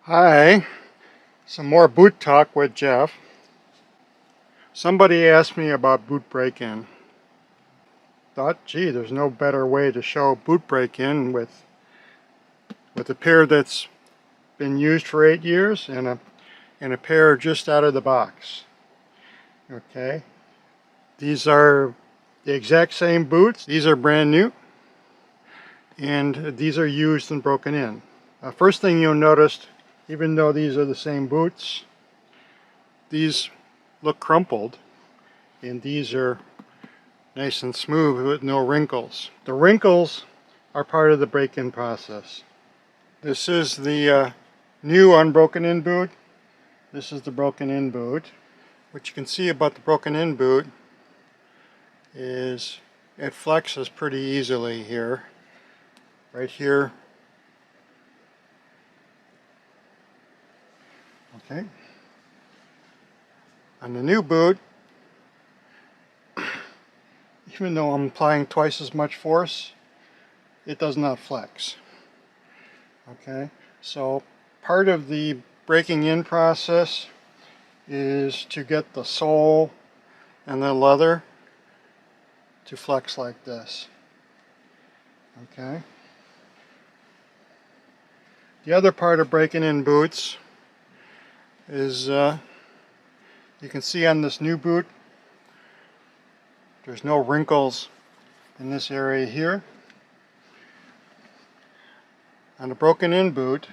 Hi, some more boot talk with Jeff. Somebody asked me about boot break-in. Thought, gee, there's no better way to show boot break-in with a pair that's been used for 8 years and a pair just out of the box. Okay, these are the exact same boots. These are brand new, and these are used and broken in. First thing you'll notice, even though these are the same boots, these look crumpled, and these are nice and smooth with no wrinkles. The wrinkles are part of the break-in process. This is the new unbroken in boot. This is the broken in boot. What you can see about the broken in boot is it flexes pretty easily here. Right here. Okay. On the new boot, even though I'm applying twice as much force, it does not flex. Okay, so part of the breaking in process is to get the sole and the leather to flex like this. Okay. The other part of breaking in boots is you can see on this new boot there's no wrinkles in this area here. On the broken in boot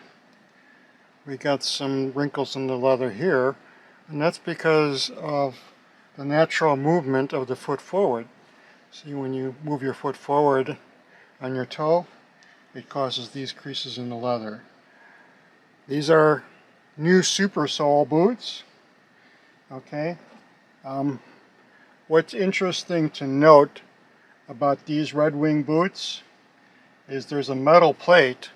we got some wrinkles in the leather here, and that's because of the natural movement of the foot forward. See, when you move your foot forward on your toe, it causes these creases in the leather. These are new super sole boots. Okay. What's interesting to note about these Red Wing boots is there's a metal plate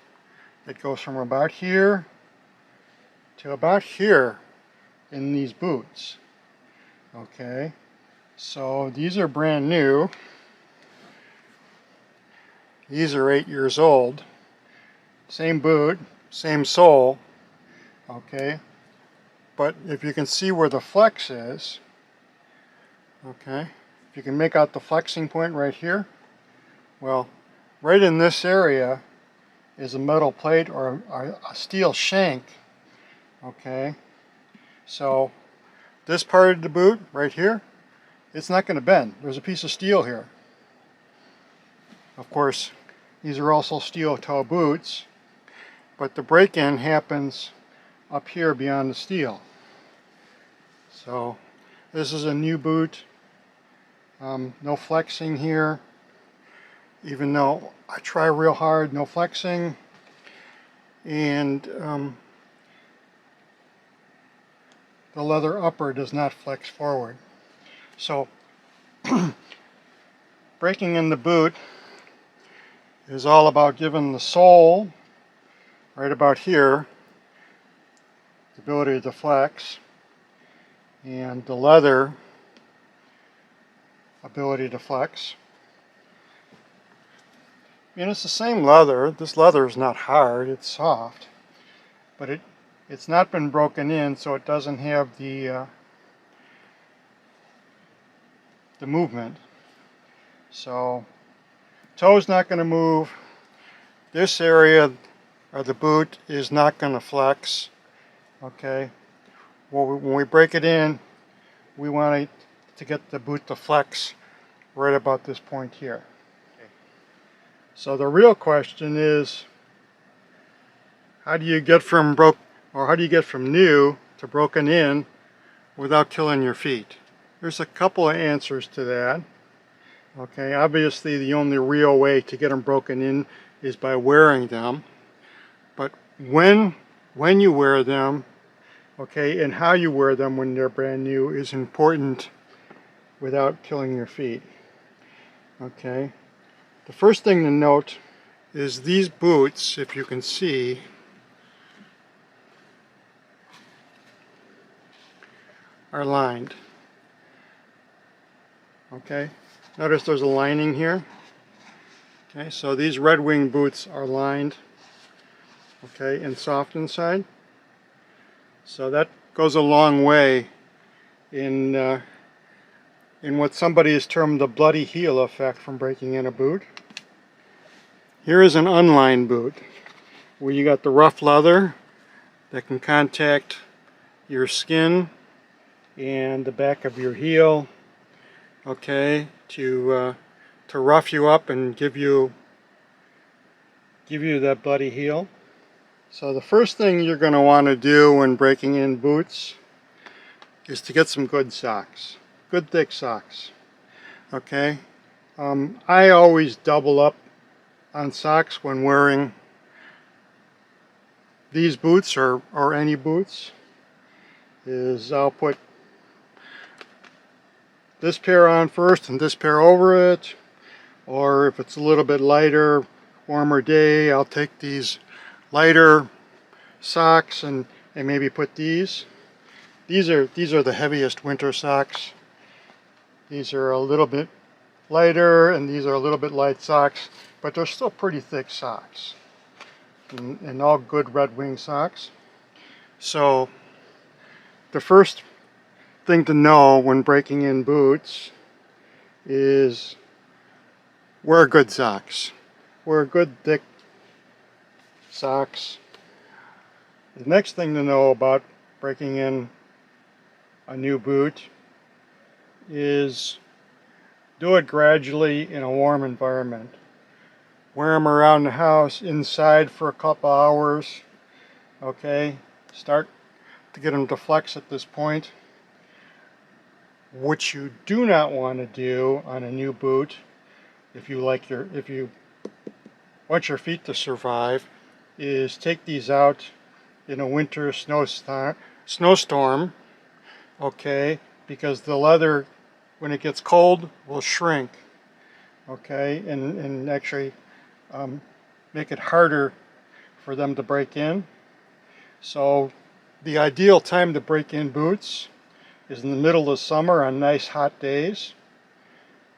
that goes from about here to about here in these boots. Okay, so these are brand new. These are 8 years old. Same boot, same sole. Okay, but if you can see where the flex is, okay, if you can make out the flexing point right here, well, right in this area is a metal plate or a steel shank. Okay, so this part of the boot right here, it's not going to bend. There's a piece of steel here. Of course, these are also steel toe boots, but the break-in happens up here beyond the steel. So this is a new boot. No flexing here, even though I try real hard, no flexing. And the leather upper does not flex forward. So breaking in the boot is all about giving the sole, right about here, the ability to flex, and the leather ability to flex. And it's the same leather. This leather is not hard, it's soft, but it's not been broken in, so it doesn't have the movement. So toe's not going to move. This area of the boot is not going to flex. Okay, well, when we break it in, we want to get the boot to flex right about this point here. Okay. So the real question is, how do you get from new to broken in without killing your feet? There's a couple of answers to that. Okay, obviously the only real way to get them broken in is by wearing them. But when you wear them, okay, and how you wear them when they're brand new is important without killing your feet. Okay, the first thing to note is these boots, if you can see, are lined. Okay, notice there's a lining here. Okay, so these Red Wing boots are lined, okay, and soft inside. So that goes a long way in what somebody has termed the bloody heel effect from breaking in a boot. Here is an unlined boot where you got the rough leather that can contact your skin and the back of your heel, okay, to rough you up and give you that bloody heel. So the first thing you're going to want to do when breaking in boots is to get some good socks, good thick socks. Okay, I always double up on socks when wearing these boots or any boots. I'll put this pair on first and this pair over it, or if it's a little bit lighter, warmer day, I'll take these lighter socks and maybe put these. These are the heaviest winter socks. These are a little bit lighter and these are a little bit light socks, but they're still pretty thick socks and all good Red Wing socks. So the first thing to know when breaking in boots is wear good socks. Wear good thick socks. The next thing to know about breaking in a new boot is do it gradually in a warm environment. Wear them around the house inside for a couple hours. Okay, start to get them to flex at this point. What you do not want to do on a new boot, if you want your feet to survive, is take these out in a winter snowstorm, okay, because the leather, when it gets cold, will shrink, okay, and actually make it harder for them to break in. So the ideal time to break in boots is in the middle of summer on nice hot days,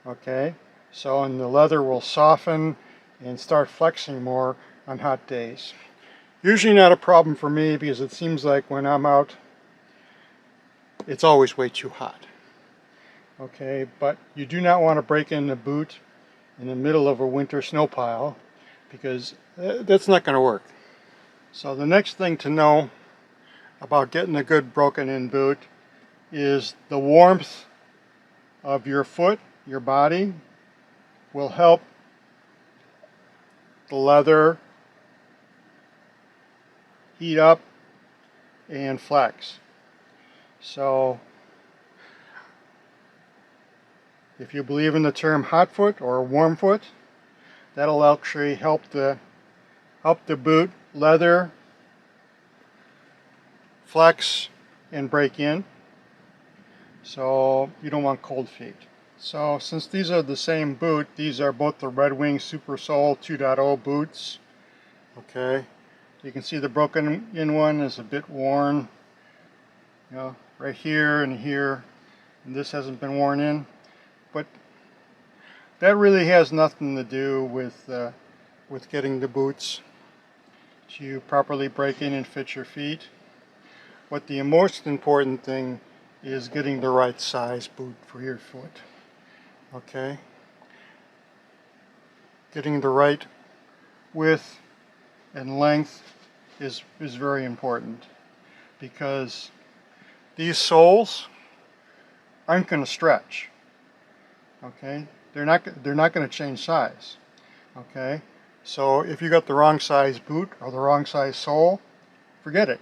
okay, and the leather will soften and start flexing more on hot days. Usually not a problem for me because it seems like when I'm out, it's always way too hot. Okay, but you do not want to break in the boot in the middle of a winter snow pile because that's not going to work. So the next thing to know about getting a good broken in boot is the warmth of your foot, your body, will help the leather heat up and flex. So if you believe in the term hot foot or warm foot, that'll actually help the boot leather flex and break in. So you don't want cold feet. So since these are the same boot, these are both the Red Wing Super Sole 2.0 boots. Okay, you can see the broken in one is a bit worn, you know, right here and here, and this hasn't been worn in, but that really has nothing to do with getting the boots to properly break in and fit your feet. What the most important thing is getting the right size boot for your foot. Okay, getting the right width and length is very important because these soles aren't going to stretch. Okay, they're not going to change size. Okay, so if you got the wrong size boot or the wrong size sole, forget it.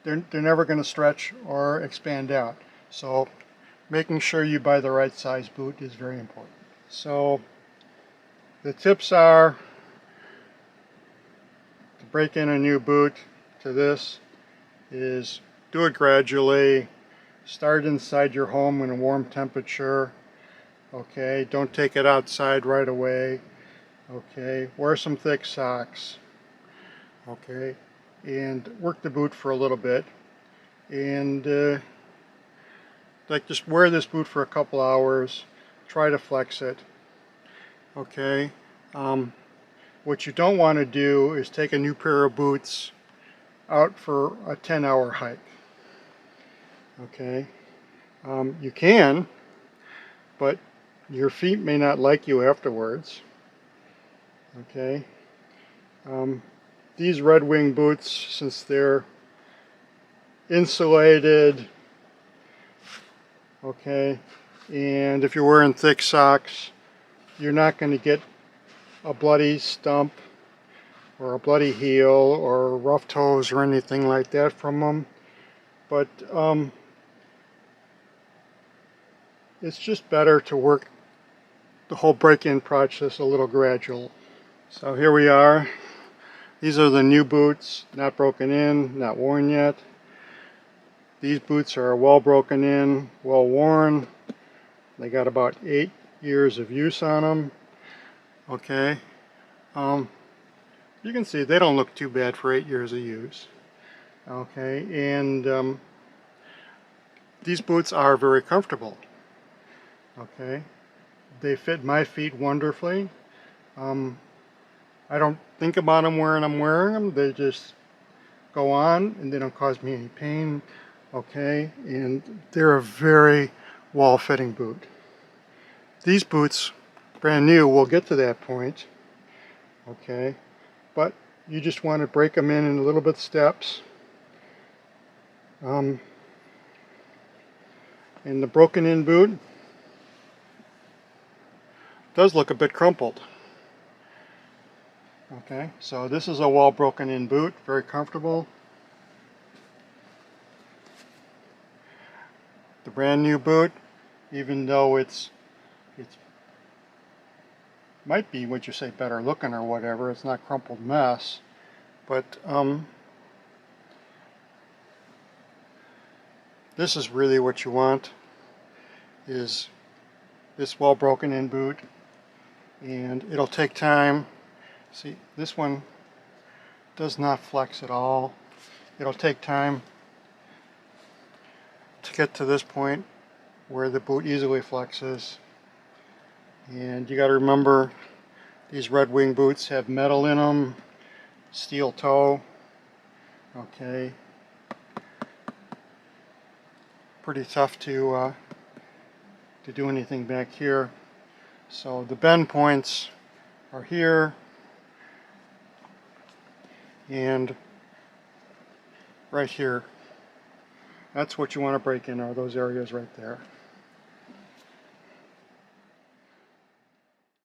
They're never going to stretch or expand out. So making sure you buy the right size boot is very important. So the tips are to break in a new boot to this is do it gradually. Start inside your home in a warm temperature. Okay, don't take it outside right away. Okay, wear some thick socks. Okay, and work the boot for a little bit. And just wear this boot for a couple hours. Try to flex it. Okay. What you don't want to do is take a new pair of boots out for a 10-hour hike. Okay, you can, but your feet may not like you afterwards. Okay, these Red Wing boots, since they're insulated, okay, and if you're wearing thick socks, you're not going to get a bloody stump or a bloody heel or rough toes or anything like that from them. But it's just better to work the whole break-in process a little gradual. So here we are. These are the new boots, not broken in, not worn yet. These boots are well broken in, well worn. They got about 8 years of use on them. Okay. You can see they don't look too bad for 8 years of use. Okay, and these boots are very comfortable. Okay, they fit my feet wonderfully. I don't think about them when I'm wearing them. They just go on and they don't cause me any pain. Okay, and they're a very well-fitting boot. These boots, brand new, will get to that point. Okay, but you just want to break them in a little bit steps. And the broken in boot does look a bit crumpled. Okay, so this is a well broken in boot, very comfortable. The brand new boot, even though it's might be what you say better looking or whatever, it's not crumpled mess, but this is really what you want, is this well broken in boot, and it'll take time. See, this one does not flex at all. It'll take time to get to this point where the boot easily flexes. And you got to remember, these Red Wing boots have metal in them, steel toe. Okay, pretty tough to do anything back here. So the bend points are here and right here. That's what you want to break in, are those areas right there.